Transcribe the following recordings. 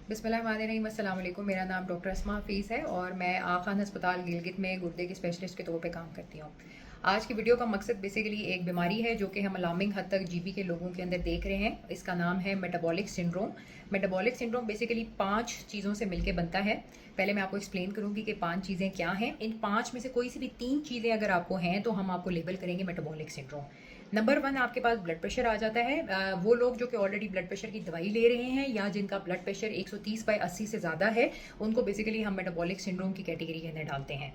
बिस्मिल्लाहिर्रहमानिर्रहीम। अस्सलाम वालेकुम। मेरा नाम डॉक्टर अस्मा हफीज़ है और मैं आखान अस्पताल गिलगित में गुर्दे के स्पेशलिस्ट के तौर पे काम करती हूँ। आज की वीडियो का मकसद बेसिकली एक बीमारी है जो कि हम अलार्मिंग हद तक जीबी के लोगों के अंदर देख रहे हैं। इसका नाम है metabolic syndrome. Metabolic syndrome basically 5 चीज़ों से मिलकर बनता है। पहले मैं आपको एक्सप्लेन करूँगी कि 5 चीज़ें क्या हैं। इन 5 में से कोई सी भी 3 चीज़ें अगर आपको हैं तो हम आपको लेबल करेंगे मेटाबॉलिक सिंड्रोम। नंबर 1, आपके पास ब्लड प्रेशर आ जाता है। वो लोग जो कि ऑलरेडी ब्लड प्रेशर की दवाई ले रहे हैं या जिनका ब्लड प्रेशर 130/80 से ज़्यादा है, उनको बेसिकली हम मेटाबॉलिक सिंड्रोम की कैटेगरी के अंदर डालते हैं।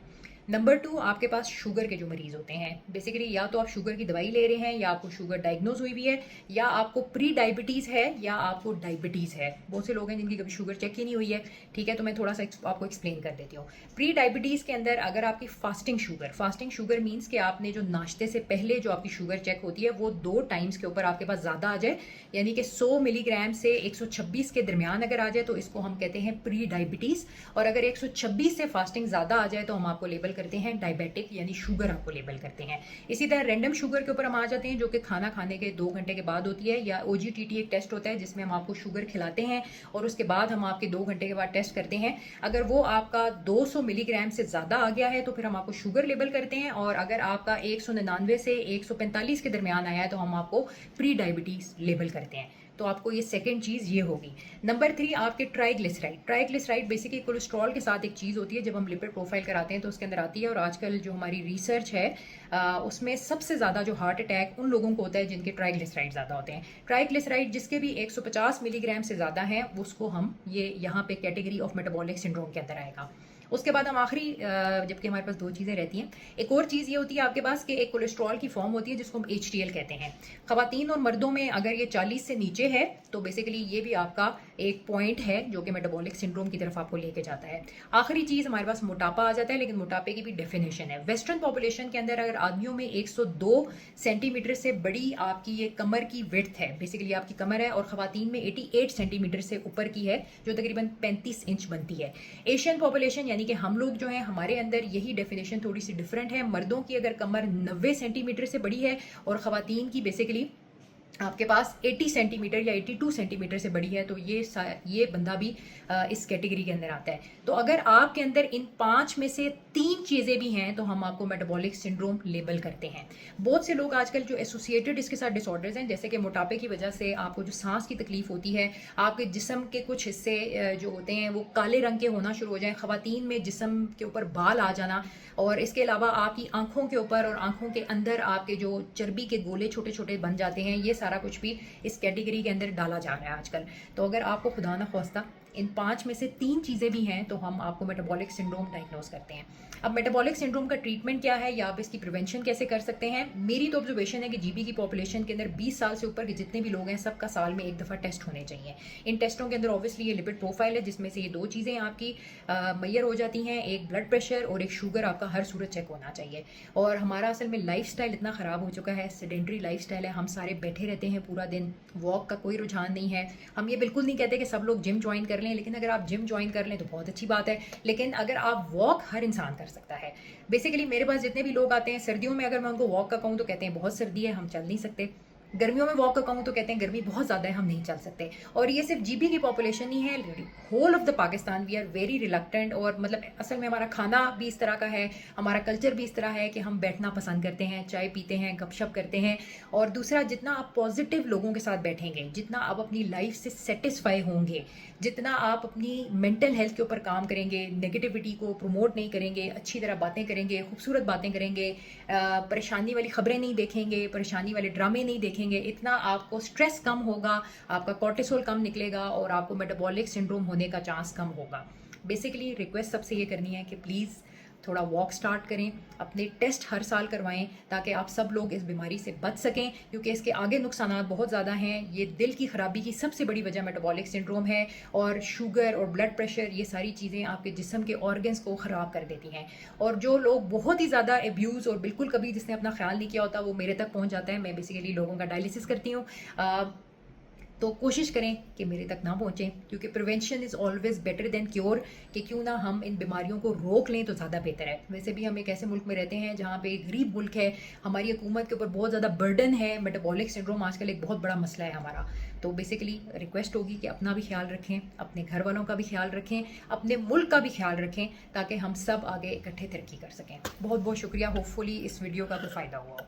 नंबर 2, आपके पास शुगर के जो मरीज होते हैं, बेसिकली या तो आप शुगर की दवाई ले रहे हैं या आपको शुगर डायग्नोज हुई भी है या आपको प्री डायबिटीज़ है या आपको डायबिटीज़ है। बहुत से लोग हैं जिनकी कभी शुगर चेक ही नहीं हुई है। ठीक है, तो मैं थोड़ा सा आपको एक्सप्लेन कर देती हूँ। प्री डायबिटीज़ के अंदर अगर आपकी फास्टिंग शुगर मीन्स कि आपने जो नाश्ते से पहले जो आपकी शुगर चेक होती है वो 2 टाइम्स के ऊपर आपके पास ज़्यादा आ जाए, यानी कि 100 मिलीग्राम से 126 के दरमियान अगर आ जाए तो इसको हम कहते हैं प्री डायबिटीज़। और अगर 126 से फास्टिंग ज़्यादा आ जाए तो हम आपको लेबल करते हैं डायबिटिक, यानी शुगर आपको लेबल करते हैं। इसी तरह रैंडम शुगर के ऊपर हम आ जाते हैं जो कि खाना खाने के 2 घंटे के बाद होती है, या OGTT एक टेस्ट होता है जिसमें हम आपको शुगर खिलाते हैं और उसके बाद हम आपके 2 घंटे के बाद टेस्ट करते हैं। अगर वो आपका 200 मिलीग्राम से ज़्यादा आ गया है तो फिर हम आपको शुगर लेबल करते हैं, और अगर आपका 199 से 145 के दरमियान आया है तो हम आपको प्री डायबिटीज़ लेबल करते हैं। तो आपको ये सेकंड चीज़ ये होगी। नंबर 3, आपके ट्राइग्लिसराइड बेसिकली कोलेस्ट्रॉल के साथ एक चीज़ होती है। जब हम लिपिड प्रोफाइल कराते हैं तो उसके अंदर आती है, और आजकल जो हमारी रिसर्च है उसमें सबसे ज़्यादा जो हार्ट अटैक उन लोगों को होता है जिनके ट्राइग्लिसराइड ज़्यादा होते हैं। ट्राइग्लिसराइड जिसके भी 150 मिलीग्राम से ज़्यादा हैं उसको हम ये यहाँ पे कैटेगरी ऑफ मेटाबॉलिक सिंड्रोम के अंदर आएगा। उसके बाद हम आखिरी, जबकि हमारे पास 2 चीज़ें रहती हैं, एक और चीज़ ये होती है आपके पास कि एक कोलेस्ट्रॉल की फॉर्म होती है जिसको हम HDL कहते हैं। ख़वातीन और मर्दों में अगर ये 40 से नीचे है तो बेसिकली ये भी आपका एक पॉइंट है जो कि मेटाबॉलिक सिंड्रोम की तरफ आपको लेके जाता है। आखिरी चीज़ हमारे पास मोटापा आ जाता है, लेकिन मोटापे की भी डेफिनेशन है। वेस्टर्न पॉपुलेशन के अंदर अगर आदमियों में 102 सेंटीमीटर से बड़ी आपकी ये कमर की विड्थ है, बेसिकली आपकी कमर है, और ख़वातीन में 88 सेंटीमीटर से ऊपर की है जो तकरीबन 35 इंच बनती है। एशियन पॉपुलेशन यानी कि हम लोग जो हैं, हमारे अंदर यही डेफिनेशन थोड़ी सी डिफरेंट है। मर्दों की अगर कमर 90 सेंटीमीटर से बड़ी है और ख़वातीन की बेसिकली आपके पास 80 सेंटीमीटर या 82 सेंटीमीटर से बड़ी है, तो ये बंदा भी इस कैटेगरी के अंदर आता है। तो अगर आपके अंदर इन 5 में से 3 चीज़ें भी हैं तो हम आपको मेटाबॉलिक सिंड्रोम लेबल करते हैं। बहुत से लोग आजकल जो एसोसिएटेड इसके साथ डिसऑर्डर्स हैं, जैसे कि मोटापे की वजह से आपको जो सांस की तकलीफ होती है, आपके जिस्म के कुछ हिस्से जो होते हैं वो काले रंग के होना शुरू हो जाएं, ख़वातीन में जिस्म के ऊपर बाल आ जाना, और इसके अलावा आपकी आंखों के ऊपर और आंखों के अंदर आपके जो चर्बी के गोले छोटे छोटे बन जाते हैं, ये सारा कुछ भी इस कैटेगरी के अंदर डाला जा रहा है आजकल। तो अगर आपको खुदा ना ख्वास्ता इन 5 में से 3 चीज़ें भी हैं तो हम आपको मेटाबॉलिक सिंड्रोम डायग्नोज करते हैं। अब मेटाबॉलिक सिंड्रोम का ट्रीटमेंट क्या है या आप इसकी प्रिवेंशन कैसे कर सकते हैं? मेरी तो ऑब्जर्वेशन है कि जीबी की पॉपुलेशन के अंदर 20 साल से ऊपर के जितने भी लोग हैं सबका साल में एक दफ़ा टेस्ट होने चाहिए। इन टेस्टों के अंदर ऑब्वियसली ये लिपिड प्रोफाइल है जिसमें से ये 2 चीज़ें आपकी मैयर हो जाती हैं, एक ब्लड प्रेशर और एक शुगर आपका हर सूरत चेक होना चाहिए। और हमारा असल में लाइफस्टाइल इतना ख़राब हो चुका है, सेडेंटरी लाइफस्टाइल है, हम सारे बैठे रहते हैं पूरा दिन, वॉक का कोई रुझान नहीं है। हम ये बिल्कुल नहीं कहते कि सब लोग जिम ज्वाइन कर लें, लेकिन अगर आप जिम ज्वाइन कर लें तो बहुत अच्छी बात है, लेकिन अगर आप वॉक, हर इंसान कर सकता है। बेसिकली मेरे पास जितने भी लोग आते हैं, सर्दियों में अगर मैं उनको वॉक का कहूँ तो कहते हैं बहुत सर्दी है, हम चल नहीं सकते। गर्मियों में वॉक का कहूँ तो कहते हैं गर्मी बहुत ज़्यादा है, हम नहीं चल सकते। और ये सिर्फ जीबी की पॉपुलेशन नहीं है, whole of the Pakistan we are very reluctant. और मतलब असल में हमारा खाना भी इस तरह का है, हमारा कल्चर भी इस तरह है कि हम बैठना पसंद करते हैं, चाय पीते हैं, गपशप करते हैं। और दूसरा, जितना आप पॉजिटिव लोगों के साथ बैठेंगे, जितना आप अपनी लाइफ से सेटिस्फाई होंगे, जितना आप अपनी मेंटल हेल्थ के ऊपर काम करेंगे, नेगेटिविटी को प्रमोट नहीं करेंगे, अच्छी तरह बातें करेंगे, खूबसूरत बातें करेंगे, परेशानी वाली खबरें नहीं देखेंगे, परेशानी वाले ड्रामे नहीं देखेंगे, इतना आपको स्ट्रेस कम होगा, आपका कॉर्टिसोल कम निकलेगा और आपको मेटाबॉलिक सिंड्रोम होने का चांस कम होगा। बेसिकली रिक्वेस्ट सबसे ये करनी है कि प्लीज़ थोड़ा वॉक स्टार्ट करें, अपने टेस्ट हर साल करवाएं ताकि आप सब लोग इस बीमारी से बच सकें, क्योंकि इसके आगे नुकसानात बहुत ज़्यादा हैं। ये दिल की ख़राबी की सबसे बड़ी वजह मेटाबॉलिक सिंड्रोम है, और शुगर और ब्लड प्रेशर, ये सारी चीज़ें आपके जिस्म के ऑर्गन्स को ख़राब कर देती हैं। और जो लोग बहुत ही ज़्यादा एब्यूज़ और बिल्कुल कभी जिसने अपना ख्याल नहीं किया होता वो मेरे तक पहुँच जाता है। मैं बेसिकली लोगों का डायलिसिस करती हूँ, तो कोशिश करें कि मेरे तक ना पहुँचें, क्योंकि prevention is always better than cure. कि क्यों ना हम इन बीमारियों को रोक लें तो ज़्यादा बेहतर है। वैसे भी हम एक ऐसे मुल्क में रहते हैं जहाँ पे गरीब मुल्क है, हमारी हुकूमत के ऊपर बहुत ज़्यादा बर्डन है, मेटाबॉलिक सिंड्रोम आजकल एक बहुत बड़ा मसला है हमारा। तो बेसिकली रिक्वेस्ट होगी कि अपना भी ख्याल रखें, अपने घर वालों का भी ख्याल रखें, अपने मुल्क का भी ख्याल रखें, ताकि हम सब आगे इकट्ठे तरक्की कर सकें। बहुत बहुत शुक्रिया। होपफुली इस वीडियो का कोई फ़ायदा हुआ हो।